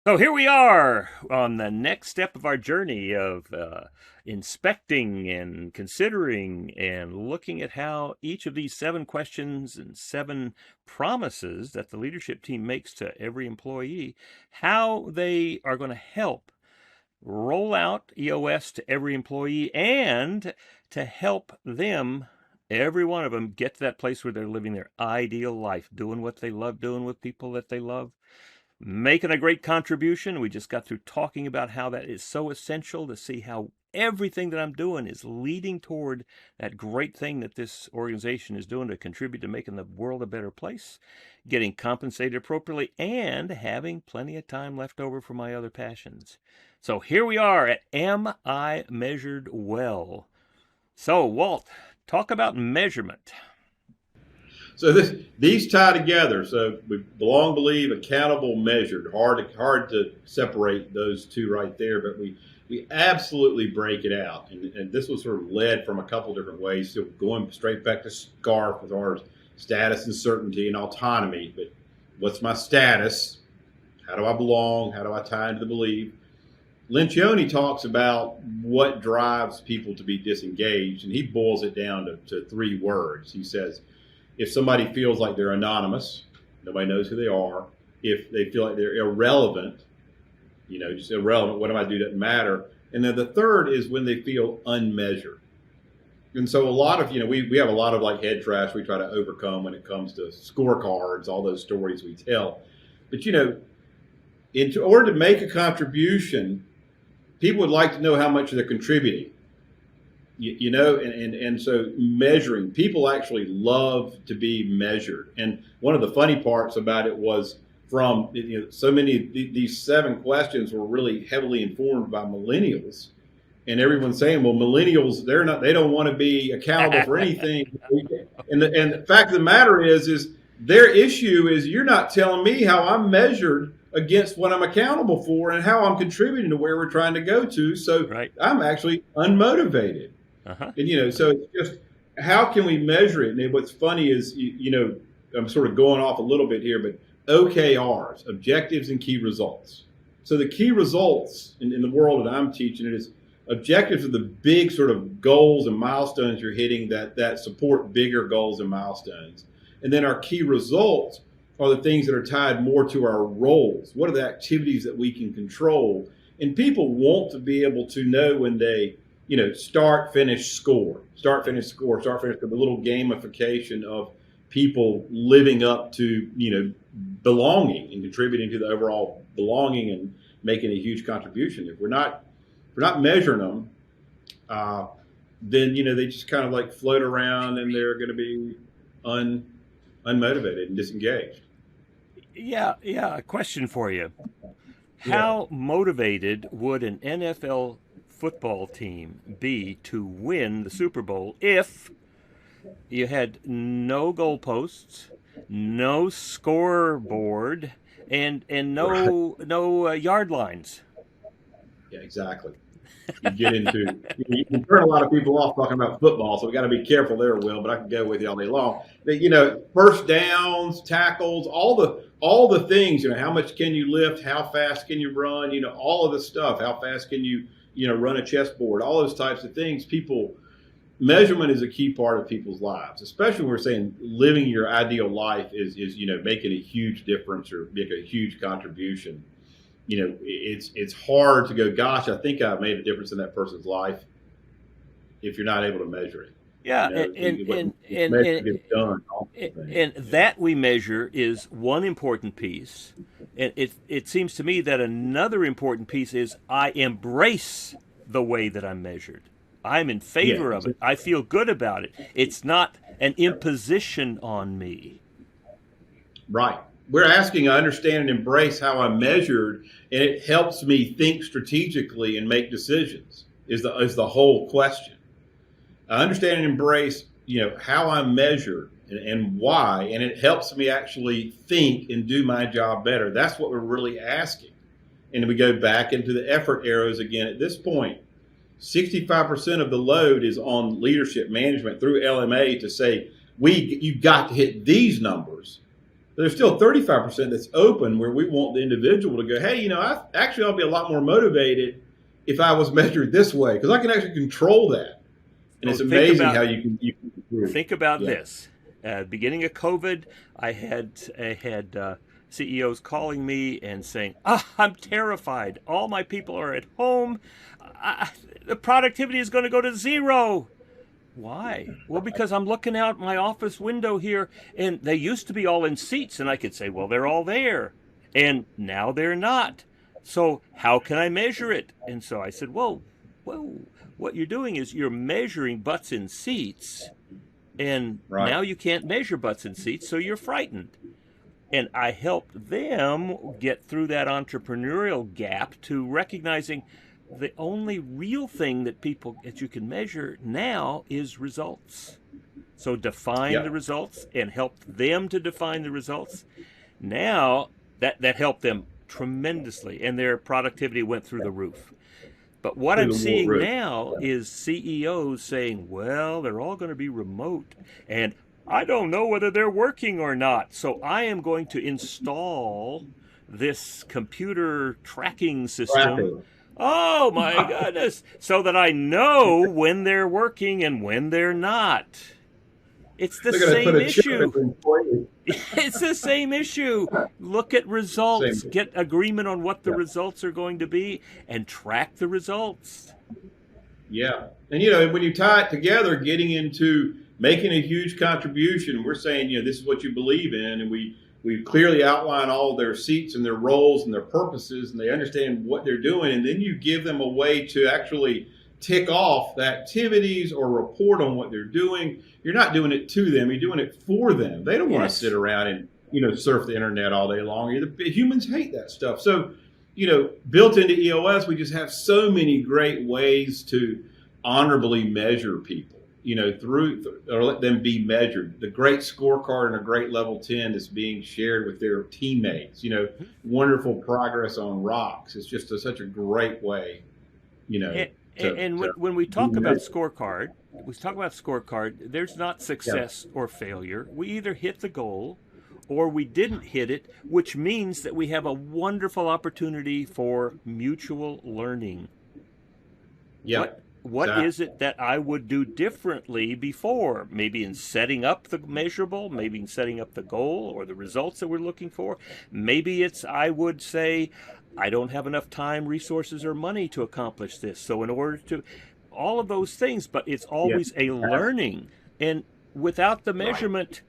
So here we are on the next step of our journey of inspecting and considering and looking at how each of these 7 questions and 7 promises that the leadership team makes to every employee, how they are going to help roll out EOS to every employee and to help them, every one of them, get to that place where they're living their ideal life, doing what they love, doing with people that they love, making a great contribution. We just got through talking about how that is so essential to see how everything that I'm doing is leading toward that great thing that this organization is doing to contribute to making the world a better place, getting compensated appropriately, and having plenty of time left over for my other passions. So here we are at Am I Measured Well? So, Walt, talk about measurement. So these tie together. So we belong, believe, accountable, measured. Hard to separate those two right there, but we absolutely break it out. And this was sort of led from a couple different ways. So going straight back to SCARF with our status and certainty and autonomy. But what's my status? How do I belong? How do I tie into the belief? Lencioni talks about what drives people to be disengaged, and he boils it down to 3 words. He says, if somebody feels like they're anonymous, nobody knows who they are. If they feel like they're irrelevant, just irrelevant, what do I do doesn't matter. And then the third is when they feel unmeasured. And so a lot of, we have a lot of like head trash we try to overcome when it comes to scorecards, all those stories we tell. But, in order to make a contribution, people would like to know how much they're contributing. And so measuring, people actually love to be measured. And one of the funny parts about it was from, so many of these 7 questions were really heavily informed by millennials. And everyone's saying, well, millennials, they don't want to be accountable for anything. And the fact of the matter is their issue is you're not telling me how I'm measured against what I'm accountable for and how I'm contributing to where we're trying to go to. So Right. I'm actually unmotivated. Uh-huh. And, so it's just, how can we measure it? And what's funny is, I'm sort of going off a little bit here, but OKRs, objectives and key results. So the key results in the world that I'm teaching it is objectives are the big sort of goals and milestones you're hitting that support bigger goals and milestones. And then our key results are the things that are tied more to our roles. What are the activities that we can control? And people want to be able to know when they, start, finish, score, the little gamification of people living up to, belonging and contributing to the overall belonging and making a huge contribution. If we're not measuring them, then, they just kind of like float around and they're going to be unmotivated and disengaged. Yeah, a question for you. Yeah. How motivated would an NFL football team be to win the Super Bowl if you had no goalposts, no scoreboard, and Right. no yard lines? Yeah, exactly. You get into you can turn a lot of people off talking about football, so we got to be careful there, Will. But I can go with you all day long. But, first downs, tackles, all the things. How much can you lift? How fast can you run? All of the stuff. How fast can you run a chessboard? All those types of things. Measurement is a key part of people's lives, especially when we're saying living your ideal life is making a huge difference or make a huge contribution. It's hard to go, gosh, I think I made a difference in that person's life if you're not able to measure it. Yeah, What measure gets done. and that we measure is one important piece. And it seems to me that another important piece is I embrace the way that I'm measured. I'm in Yeah, favor of it. I feel good about it. It's not an imposition on me. right. We're asking, I understand and embrace how I'm measured, and it helps me think strategically and make decisions. Is the whole question. I understand and embrace, how I'm measured and why, and it helps me actually think and do my job better. That's what we're really asking. And we go back into the effort arrows again at this point. 65% of the load is on leadership management through LMA to say, you've got to hit these numbers. There's still 35% that's open where we want the individual to go, hey, I'll be a lot more motivated if I was measured this way because I can actually control that. And So it's amazing how you can improve. think about Yeah. this. Beginning of COVID, I had CEOs calling me and saying, I'm terrified. All my people are at home. The productivity is going to go to zero. Why? Well, because I'm looking out my office window here, and they used to be all in seats, and I could say, well, they're all there. And now they're not. So how can I measure it? And so I said, whoa, what you're doing is you're measuring butts in seats, and Right. now you can't measure butts in seats, so you're frightened. And I helped them get through that entrepreneurial gap to recognizing the only real thing that you can measure now is results. So define Yeah. the results and help them to define the results. Now that helped them tremendously, and their productivity went through the roof. But what I'm seeing now is CEOs saying, well, they're all going to be remote, and I don't know whether they're working or not. So I am going to install this computer tracking system. Oh my goodness. So that I know when they're working and when they're not. It's the same issue. It's the same issue. Look at results, get agreement on what the results are going to be, and track the results. Yeah. And, when you tie it together, getting into making a huge contribution, we're saying, this is what you believe in. And we clearly outline all their seats and their roles and their purposes, and they understand what they're doing. And then you give them a way to actually tick off the activities or report on what they're doing. You're not doing it to them. You're doing it for them. They don't want to sit around and, surf the internet all day long. Humans hate that stuff. So, built into EOS, we just have so many great ways to honorably measure people, or let them be measured. The great scorecard and a great level 10 is being shared with their teammates, wonderful progress on rocks. It's just such a great way, when we talk about scorecard, there's not success or failure. We either hit the goal or we didn't hit it, which means that we have a wonderful opportunity for mutual learning. Yeah. What is it that I would do differently before? Maybe in setting up the measurable, maybe in setting up the goal or the results that we're looking for. Maybe I would say, I don't have enough time, resources, or money to accomplish this. So in order to, all of those things, but it's always a learning. And without the measurement,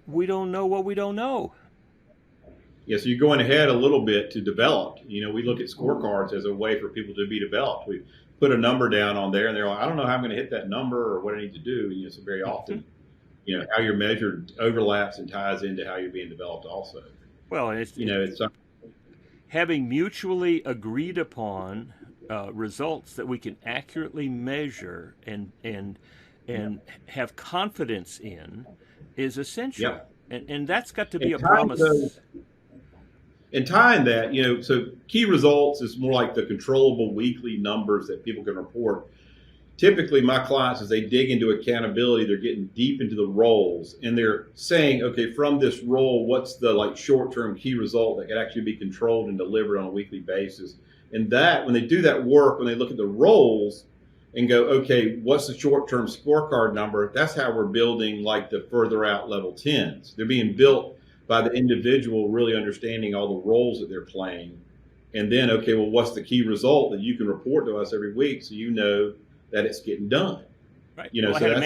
we don't know what we don't know. Yeah, so you're going ahead a little bit to develop. We look at scorecards as a way for people to be developed. We put a number down on there, and they're like, I don't know how I'm going to hit that number or what I need to do. So very often, how you're measured overlaps and ties into how you're being developed also. Well, it's having mutually agreed upon results that we can accurately measure and have confidence in is essential. Yeah. And that's got to be a promise. And tying that, so key results is more like the controllable weekly numbers that people can report. Typically, my clients, as they dig into accountability, they're getting deep into the roles, and they're saying, okay, from this role, what's the short-term key result that can actually be controlled and delivered on a weekly basis? And that, when they do that work, when they look at the roles and go, okay, what's the short-term scorecard number? That's how we're building the further out level 10s. They're being built by the individual really understanding all the roles that they're playing. And then, okay, well, what's the key result that you can report to us every week so you know that it's getting done? Right. I had a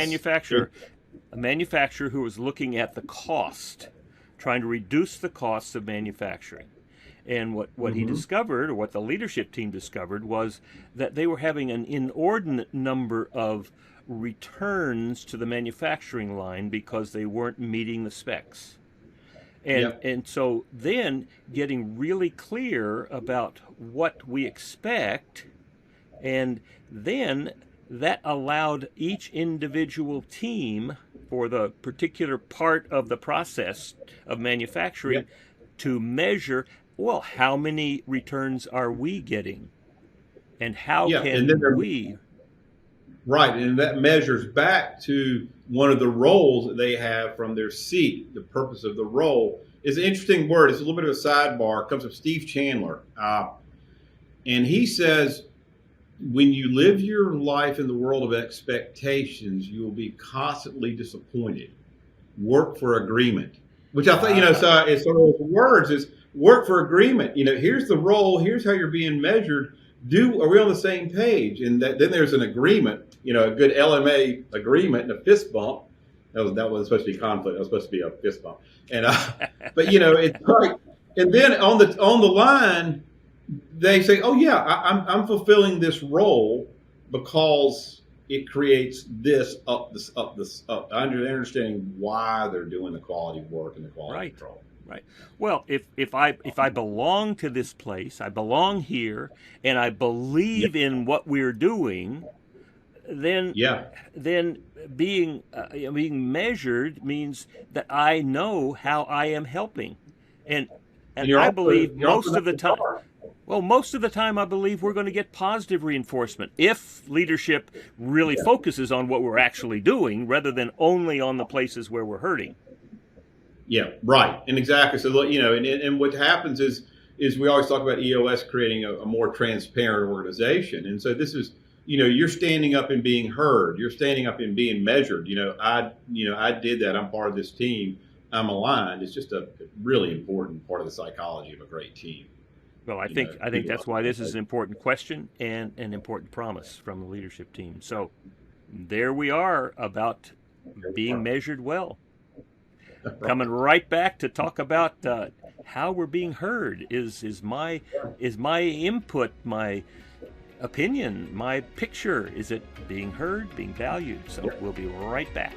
manufacturer who was looking at the cost, trying to reduce the costs of manufacturing. And what he discovered, or what the leadership team discovered, was that they were having an inordinate number of returns to the manufacturing line because they weren't meeting the specs. And so then getting really clear about what we expect, and then that allowed each individual team for the particular part of the process of manufacturing to measure, well, how many returns are we getting? And how can we... Right, and that measures back to one of the roles that they have from their seat, the purpose of the role. is an interesting word. It's a little bit of a sidebar. It comes from Steve Chandler. And he says, when you live your life in the world of expectations, you will be constantly disappointed. Work for agreement, which I think, so it's sort of words is work for agreement. Here's the role, here's how you're being measured. Are we on the same page? And then there's an agreement, a good LMA agreement and a fist bump. That was supposed to be conflict. That was supposed to be a fist bump. And but it's like, and then on the line, they say, "Oh yeah, I'm fulfilling this role because it creates this up. Understanding why they're doing the quality work and the quality control." Right. Well, if I belong to this place, I belong here, and I believe in what we're doing, then being measured means that I know how I am helping, and I believe most of the time. Well, most of the time, I believe we're going to get positive reinforcement if leadership really focuses on what we're actually doing rather than only on the places where we're hurting. Yeah, right, and exactly. So and what happens is we always talk about EOS creating a more transparent organization, and so this is you're standing up and being heard. You're standing up and being measured. I did that. I'm part of this team. I'm aligned. It's just a really important part of the psychology of a great team. Well, I think that's why this is an important question and an important promise from the leadership team. So there we are about being measured well. Coming right back to talk about how we're being heard is my input, my opinion, my picture. Is it being heard, being valued? So we'll be right back.